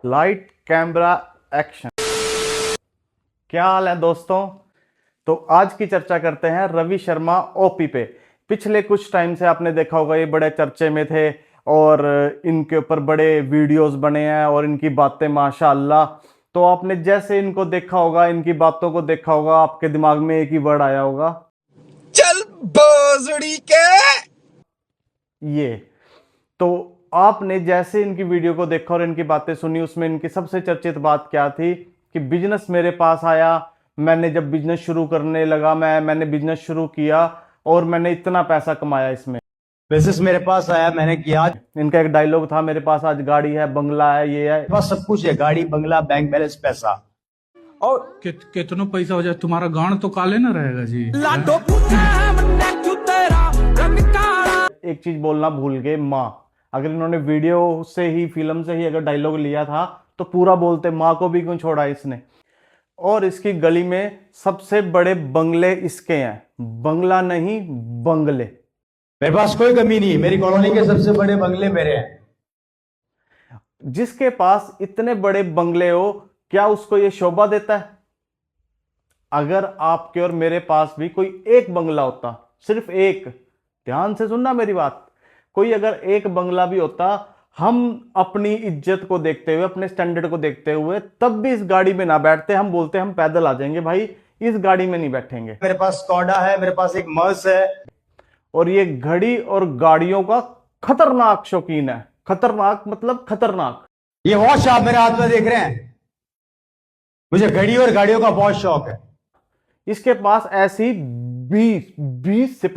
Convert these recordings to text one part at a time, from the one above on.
Light camera action. क्या हाल है दोस्तों। तो आज की चर्चा करते हैं रवि शर्मा ओपी पे। पिछले कुछ टाइम से आपने देखा होगा ये बड़े चर्चे में थे और इनके ऊपर बड़े वीडियोस बने हैं और इनकी बातें माशाअल्लाह। तो आपने जैसे इनको देखा होगा, इनकी बातों को देखा होगा, आपके दिमाग में एक ही वर्ड आया होगा, चल बोजड़ी के। ये। तो आपने जैसे इनकी वीडियो को देखा और इनकी बातें सुनी, उसमें इनकी सबसे चर्चित बात क्या थी कि बिजनेस मेरे पास आया, मैंने जब बिजनेस शुरू करने लगा, मैंने बिजनेस शुरू किया और मैंने इतना पैसा कमाया इसमें। बिजनेस मेरे पास आया, मैंने किया। इनका एक डायलॉग था, मेरे पास आज गाड़ी है, बंगला है, ये है, मेरे पास सब कुछ है, गाड़ी, बंगला, बैंक बैलेंस, पैसा। और कितना पैसा हो जाए तुम्हारा गांड तो काले ना रहेगा जी। एक चीज बोलना भूल गए, माँ। अगर इन्होंने वीडियो से ही, फिल्म से ही अगर डायलॉग लिया था तो पूरा बोलते, माँ को भी क्यों छोड़ा इसने। और इसकी गली में सबसे बड़े बंगले इसके हैं, बंगला नहीं बंगले। मेरे पास कोई कमी नहीं, मेरी कॉलोनी के सबसे बड़े बंगले मेरे हैं। जिसके पास इतने बड़े बंगले हो, क्या उसको ये शोभा देता है? अगर आपके और मेरे पास भी कोई एक बंगला होता, सिर्फ एक, ध्यान से सुनना मेरी बात, कोई अगर एक बंगला भी होता, हम अपनी इज्जत को देखते हुए, अपने स्टैंडर्ड को देखते हुए तब भी इस गाड़ी में ना बैठते। हम बोलते हम पैदल आ जाएंगे भाई, इस गाड़ी में नहीं बैठेंगे। मेरे पास स्कॉडा है, मेरे पास एक मर्स है। और ये घड़ी और गाड़ियों का खतरनाक शौकीन है। खतरनाक मतलब खतरनाक। ये वॉच आप मेरे हाथ में देख रहे हैं, मुझे घड़ी और गाड़ियों का बहुत शौक है। इसके पास ऐसी 20 से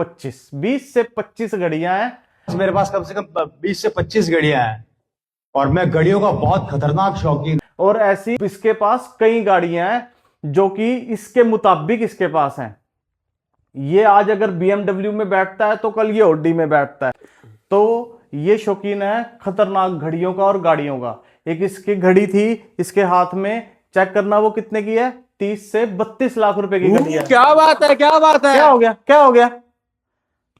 25 घड़ियां हैं। मेरे पास कम से कम 20 से 25 घड़ियां हैं और मैं घड़ियों का बहुत खतरनाक शौकीन। और ऐसी इसके पास कई गाड़ियां हैं जो कि इसके मुताबिक इसके पास हैं। ये आज अगर BMW में बैठता है तो कल ये ऑडी में बैठता है। तो ये शौकीन है खतरनाक घड़ियों का और गाड़ियों का। एक इसकी घड़ी थी इसके हाथ में, चेक करना वो कितने की है, 30 से 32 लाख रुपए की घड़ी है। क्या बात है, क्या बात है। क्या हो गया, क्या हो गया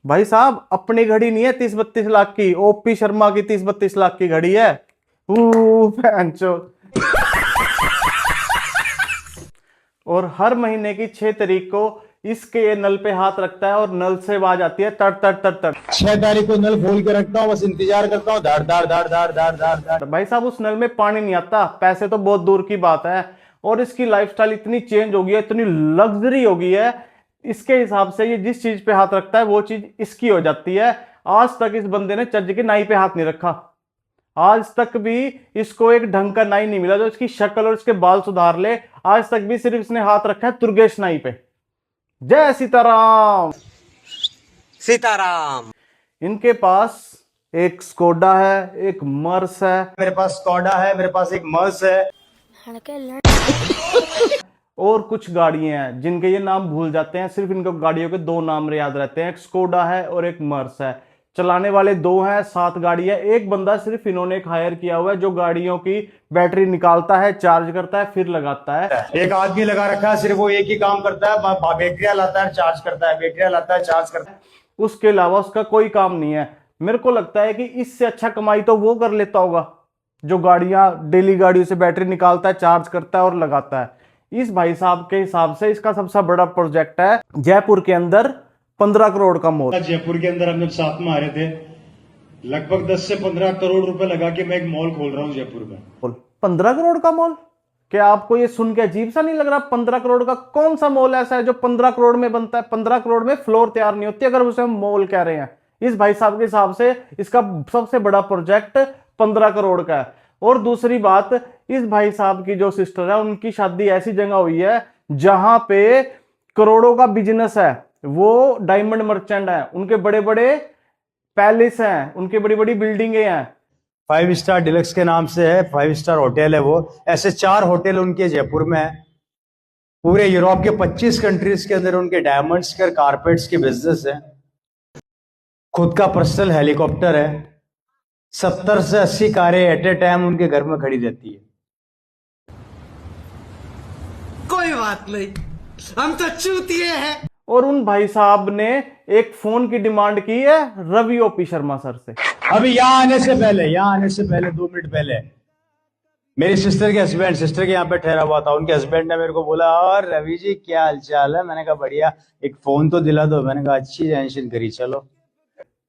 भाई साहब? अपनी घड़ी नहीं है 30-32 लाख की, ओपी शर्मा की 30-32 लाख की घड़ी है। और हर महीने की 6 तारीख को इसके ये नल पे हाथ रखता है और नल से आवाज आती है तड़ तड़ तड़ तड़। 6 तारीख को नल खोल के रखता हूँ, बस इंतजार करता हूँ, धाड़ धाड़ धाड़ धाड़ धाड़ धाड़ धाड़। भाई साहब उस नल में पानी नहीं आता, पैसे तो बहुत दूर की बात है। और इसकी लाइफस्टाइल इतनी चेंज हो गई है, इतनी लग्जरी हो गई है, इसके हिसाब से ये जिस चीज पे हाथ रखता है वो चीज इसकी हो जाती है। आज तक इस बंदे ने चज्ज की नाई पे हाथ नहीं रखा। आज तक भी इसको एक ढंग का नाई नहीं मिला जो इसकी शक्ल और इसके बाल सुधार ले। आज तक भी सिर्फ इसने हाथ रखा है तुर्गेश नाई पे। जय सीताराम। सीताराम। इनके पास एक स्कोडा है, एक मर्स है, मेरे पास स्कॉडा है, मेरे पास एक मर्स है और कुछ गाड़ियां हैं जिनके ये नाम भूल जाते हैं। सिर्फ इनको गाड़ियों के 2 नाम याद रहते हैं, एक स्कोडा है और एक मर्स है। चलाने वाले 2 हैं, 7 गाड़ी है। एक बंदा सिर्फ इन्होंने एक हायर किया हुआ है जो गाड़ियों की बैटरी निकालता है, चार्ज करता है, फिर लगाता है। एक आदमी लगा रखा है, सिर्फ वो एक ही काम करता है, बैटरियां लाता है, चार्ज करता है, बैटरियां लाता है, चार्ज करता है। उसके अलावा उसका कोई काम नहीं है। मेरे को लगता है कि इससे अच्छा कमाई तो वो कर लेता होगा जो गाड़ियां, डेली गाड़ियों से बैटरी निकालता है, चार्ज करता है और लगाता है। इस भाई साहब के हिसाब से इसका सबसे बड़ा प्रोजेक्ट है जयपुर के अंदर 15 करोड़ का मॉल। जयपुर के अंदर हम जब साथ में आ रहे थे, लगभग 10 से 15 करोड़ रुपए लगा के मैं एक मॉल खोल रहा हूँ जयपुर में। 15 करोड़ का मॉल? क्या आपको ये सुन के अजीब सा नहीं लग रहा? 15 करोड़ का कौन सा मॉल ऐसा है जो 15 करोड़ में बनता है? 15 करोड़ में फ्लोर तैयार नहीं होती अगर उसे हम मॉल कह रहे हैं। इस भाई साहब के हिसाब से इसका सबसे बड़ा प्रोजेक्ट 15 करोड़ का है। और दूसरी बात, इस भाई साहब की जो सिस्टर है उनकी शादी ऐसी जगह हुई है जहां पे करोड़ों का बिजनेस है। वो डायमंड मर्चेंट है, उनके बड़े बड़े पैलेस हैं, उनके बड़ी बड़ी बिल्डिंगें हैं। 5 स्टार डिलक्स के नाम से है, 5 स्टार होटल है वो। ऐसे 4 होटल उनके जयपुर में है। पूरे यूरोप के 25 कंट्रीज के अंदर उनके डायमंड्स के, कारपेट्स के बिजनेस है। खुद का पर्सनल हेलीकॉप्टर है। 70 से 80 कारें एट ए टाइम उनके घर में खड़ी रहती है। कोई बात नहीं, हम तो चूतिए हैं। और उन भाई साहब ने एक फोन की डिमांड की है रवि ओपी शर्मा सर से। अभी यहाँ आने से पहले 2 मिनट पहले मेरी सिस्टर के यहाँ पे ठहरा हुआ था। उनके हस्बैंड ने मेरे को बोला, और रवि जी क्या हालचाल है? मैंने कहा बढ़िया, एक फोन तो दिला दो। मैंने कहा अच्छी टेंशन करी, चलो।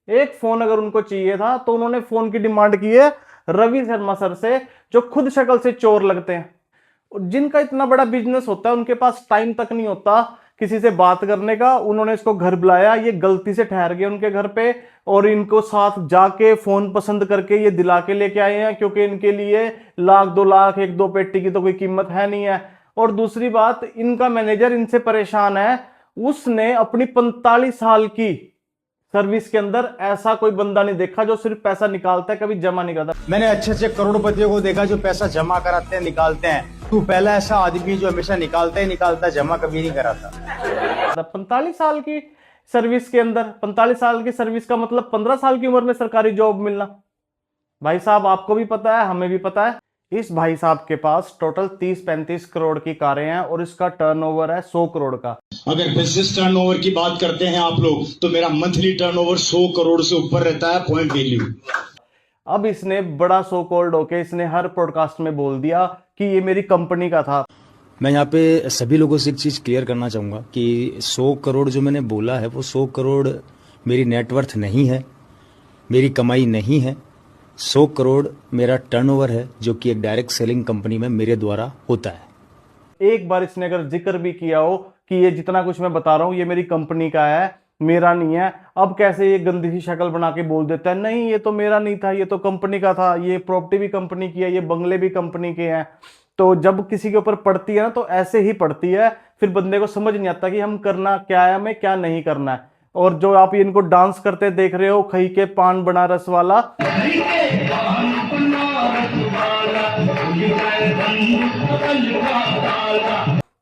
एक फोन अगर उनको चाहिए था तो उन्होंने फोन की डिमांड की है रवि शर्मा सर से, जो खुद शक्ल से चोर लगते हैं। और जिनका इतना बड़ा बिजनेस होता है उनके पास टाइम तक नहीं होता किसी से बात करने का। उन्होंने इसको घर बुलाया, ये गलती से ठहर गए उनके घर पे, और इनको साथ जाके फोन पसंद करके ये दिला के लेके आए हैं, क्योंकि इनके लिए लाख 2 लाख 1-2 पेटी की तो कोई कीमत है नहीं है। और दूसरी बात, इनका मैनेजर इनसे परेशान है। उसने अपनी 45 साल की सर्विस के अंदर ऐसा कोई बंदा नहीं देखा जो सिर्फ पैसा निकालता है, कभी जमा नहीं करता। मैंने अच्छे अच्छे करोड़पतियों को देखा जो पैसा जमा कराते हैं, निकालते हैं। तू पहला ऐसा आदमी जो हमेशा निकालता ही निकालता, जमा कभी नहीं कराता। 45 साल की सर्विस के अंदर, 45 साल की सर्विस का मतलब 15 साल की उम्र में सरकारी जॉब मिलना। भाई साहब आपको भी पता है, हमें भी पता है। इस भाई साहब के पास टोटल 30-35 करोड़ की कारें हैं और इसका टर्नओवर है 100 करोड़ का। अगर बिजनेस टर्नओवर की बात करते हैं आप लोग, तो मेरा मंथली टर्नओवर 100 करोड़ से ऊपर रहता है, पॉइंट वैल्यू। अब इसने बड़ा सो कॉल्ड होके इसने हर पॉडकास्ट में बोल दिया कि ये मेरी कंपनी का था। मैं यहाँ पे सभी लोगों से एक चीज़ क्लियर करना चाहूँगा कि 100 करोड़ जो मैंने बोला है वो 100 करोड़ मेरी नेटवर्थ नहीं है, मेरी कमाई नहीं है। 100 करोड़ मेरा टर्नओवर है जो कि एक डायरेक्ट सेलिंग कंपनी में मेरे द्वारा होता है। एक बार इसने अगर जिक्र भी किया हो कि ये जितना कुछ मैं बता रहा हूँ ये मेरी कंपनी का है, मेरा नहीं है, अब कैसे ये गंदी सी शक्ल बना के बोल देता है, नहीं ये तो मेरा नहीं था, ये तो कंपनी का था, ये प्रॉपर्टी भी कंपनी की है, ये बंगले भी कंपनी के हैं। तो जब किसी के ऊपर पड़ती है ना तो ऐसे ही पड़ती है, फिर बंदे को समझ नहीं आता कि हम करना क्या है, हमें क्या नहीं करना है। और जो आप इनको डांस करते देख रहे हो, खई के पान बनारस वाला,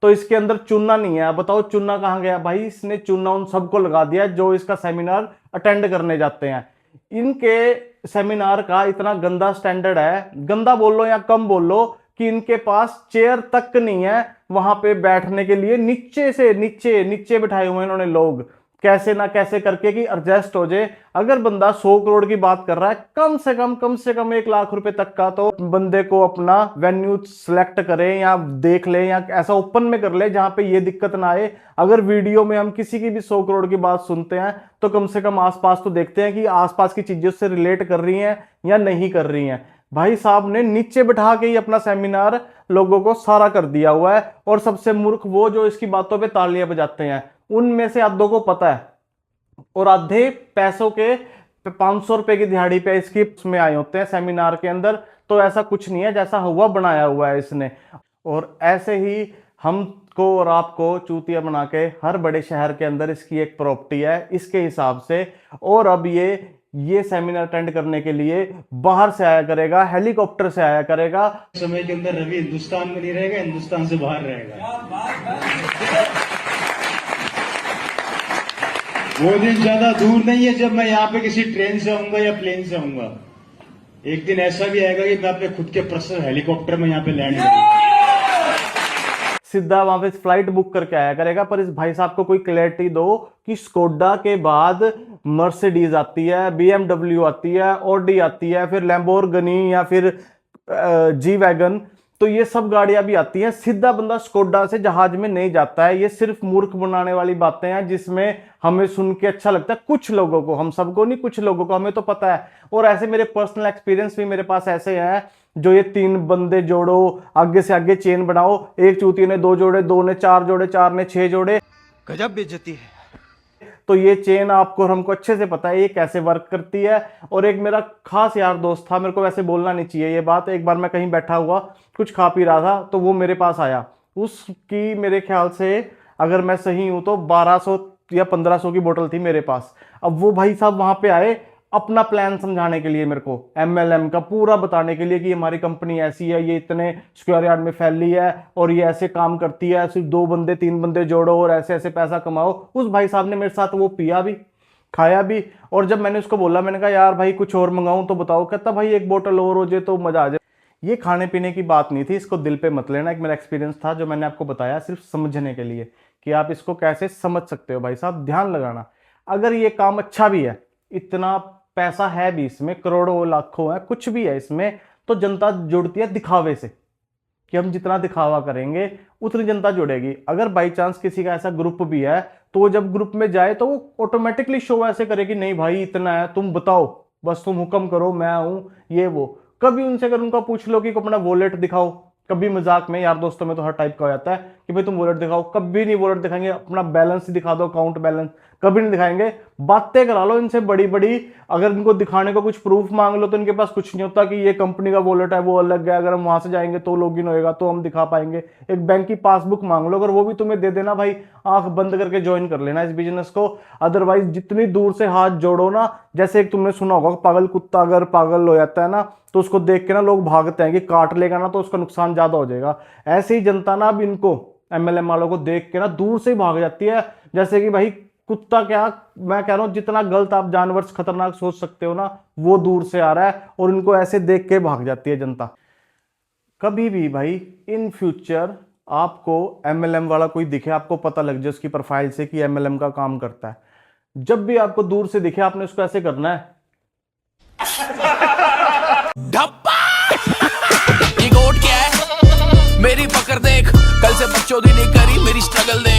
तो इसके अंदर चूना नहीं है। बताओ चूना कहां गया? भाई इसने चूना उन सबको लगा दिया जो इसका सेमिनार अटेंड करने जाते हैं। इनके सेमिनार का इतना गंदा स्टैंडर्ड है, गंदा बोल लो या कम बोल लो, कि इनके पास चेयर तक नहीं है वहां पे बैठने के लिए। नीचे से नीचे बिठाए हुए इन्होंने लोग, कैसे ना कैसे करके कि एडजस्ट हो जाए। अगर बंदा 100 करोड़ की बात कर रहा है, कम से कम 1 लाख रुपए तक का तो बंदे को अपना वेन्यू सिलेक्ट करे या देख ले या ऐसा ओपन में कर ले जहां पे ये दिक्कत ना आए। अगर वीडियो में हम किसी की भी 100 करोड़ की बात सुनते हैं तो कम से कम आसपास तो देखते हैं कि आसपास की चीजों से रिलेट कर रही हैं या नहीं कर रही हैं। भाई साहब ने नीचे बिठा के ही अपना सेमिनार लोगों को सारा कर दिया हुआ है। और सबसे मूर्ख वो जो इसकी बातों पे तालियां बजाते हैं, उनमें से आधों को पता है, और आधे पैसों के 500 रुपए की दिहाड़ी पे इसकी में आए होते हैं सेमिनार के अंदर। तो ऐसा कुछ नहीं है, जैसा हुआ बनाया हुआ है इसने। और ऐसे ही हमको और आपको चूतिया बना के हर बड़े शहर के अंदर इसकी एक प्रॉपर्टी है इसके हिसाब से। और अब ये सेमिनार अटेंड करने के लिए बाहर से आया करेगा, हेलीकॉप्टर से आया करेगा। समय के अंदर रवि हिंदुस्तान में नहीं रहेगा, हिंदुस्तान से बाहर रहेगा। वो दिन ज्यादा दूर नहीं है जब मैं यहाँ पे किसी ट्रेन से आऊंगा या प्लेन से आऊंगा। एक दिन ऐसा भी आएगा कि मैं अपने खुद के पर्सनल हेलीकॉप्टर में यहाँ पे लैंड करूंगा। सीधा वहां पे फ्लाइट बुक करके आया करेगा। पर इस भाई साहब को कोई क्लैरिटी दो कि स्कोडा के बाद मर्सिडीज आती है, BMW आती है, ऑडी आती है, फिर लैम्बोर्गिनी या फिर जी वैगन, तो ये सब गाड़ियां भी आती हैं। सीधा बंदा स्कोडा से जहाज में नहीं जाता है। ये सिर्फ मूर्ख बनाने वाली बातें हैं जिसमें हमें सुन के अच्छा लगता है कुछ लोगों को, हम सबको नहीं, कुछ लोगों को, हमें तो पता है। और ऐसे मेरे पर्सनल एक्सपीरियंस भी मेरे पास ऐसे हैं जो ये 3 बंदे जोड़ो, आगे से आगे चेन बनाओ, एक चूती ने 2 जोड़े, 2 ने 4 जोड़े, 4 ने 6 जोड़े, गजब बेइज्जती है। तो ये चेन आपको और हमको अच्छे से पता है ये कैसे वर्क करती है। और एक मेरा खास यार दोस्त था, मेरे को वैसे बोलना नहीं चाहिए ये बात, एक बार मैं कहीं बैठा हुआ कुछ खा पी रहा था तो वो मेरे पास आया। उसकी मेरे ख्याल से अगर मैं सही हूं तो 1200 या 1500 की बोतल थी मेरे पास। अब वो भाई साहब वहां पे आए अपना प्लान समझाने के लिए, मेरे को MLM का पूरा बताने के लिए कि हमारी कंपनी ऐसी है, ये इतने स्क्वायर यार्ड में फैली है और ये ऐसे काम करती है, सिर्फ 2 बंदे 3 बंदे जोड़ो और ऐसे ऐसे पैसा कमाओ। उस भाई साहब ने मेरे साथ वो पिया भी, खाया भी। और जब मैंने उसको बोला, मैंने कहा यार भाई कुछ और मंगाऊं तो बताओ, कहता भाई 1 बोतल और हो जाए तो मजा आ जाए। ये खाने पीने की बात नहीं थी, इसको दिल पे मत लेना। एक मेरा एक्सपीरियंस था जो मैंने आपको बताया सिर्फ समझने के लिए कि आप इसको कैसे समझ सकते हो। भाई साहब ध्यान लगाना, अगर ये काम अच्छा भी है, इतना पैसा है भी इसमें, करोड़ों लाखों है, कुछ भी है इसमें, तो जनता जुड़ती है दिखावे से, कि हम जितना दिखावा करेंगे उतनी जनता जुड़ेगी। अगर बाई चांस किसी का ऐसा ग्रुप भी है तो वो जब ग्रुप में जाए तो वो ऑटोमेटिकली शो ऐसे करेगी, नहीं भाई इतना है, तुम बताओ, बस तुम हुक्म करो, मैं हूं ये वो। कभी उनसे अगर उनका पूछ लो कि अपना वॉलेट दिखाओ, कभी मजाक में, यार दोस्तों में तो हर टाइप का हो जाता है कि भाई तुम वॉलेट दिखाओ, कभी नहीं वॉलेट दिखाएंगे। अपना बैलेंस ही दिखा दो, अकाउंट बैलेंस, कभी नहीं दिखाएंगे। बातें करा लो इनसे बड़ी बड़ी, अगर इनको दिखाने को कुछ प्रूफ मांग लो तो इनके पास कुछ नहीं होता कि ये कंपनी का वॉलेट है वो अलग है, अगर हम वहां से जाएंगे तो लॉगिन होएगा तो हम दिखा पाएंगे। एक बैंक की पासबुक मांग लो, अगर वो भी तुम्हें दे देना भाई, आंख बंद करके ज्वाइन कर लेना इस बिजनेस को। अदरवाइज जितनी दूर से हाथ जोड़ो ना, जैसे एक तुमने सुना होगा पागल कुत्ता अगर पागल हो जाता है ना तो उसको देख के ना लोग भागते हैं कि काट लेगा ना तो उसका नुकसान ज्यादा हो जाएगा। ऐसे ही जनता ना अब इनको एमएलएम वालों को देख के ना दूर से ही भाग जाती है। जैसे कि भाई कुत्ता क्या, मैं कह रहा हूं जितना गलत आप जानवर खतरनाक सोच सकते हो ना वो दूर से आ रहा है और इनको ऐसे देख के भाग जाती है जनता। कभी भी भाई इन फ्यूचर आपको एमएलएम वाला कोई दिखे, आपको पता लग जाए उसकी प्रोफाइल से कि एमएलएम का काम करता है, जब भी आपको दूर से दिखे आपने उसको ऐसे करना है, ये गोट क्या है मेरी पकड़ देख, कल से बकचोदी नहीं करी मेरी स्ट्रगल देख।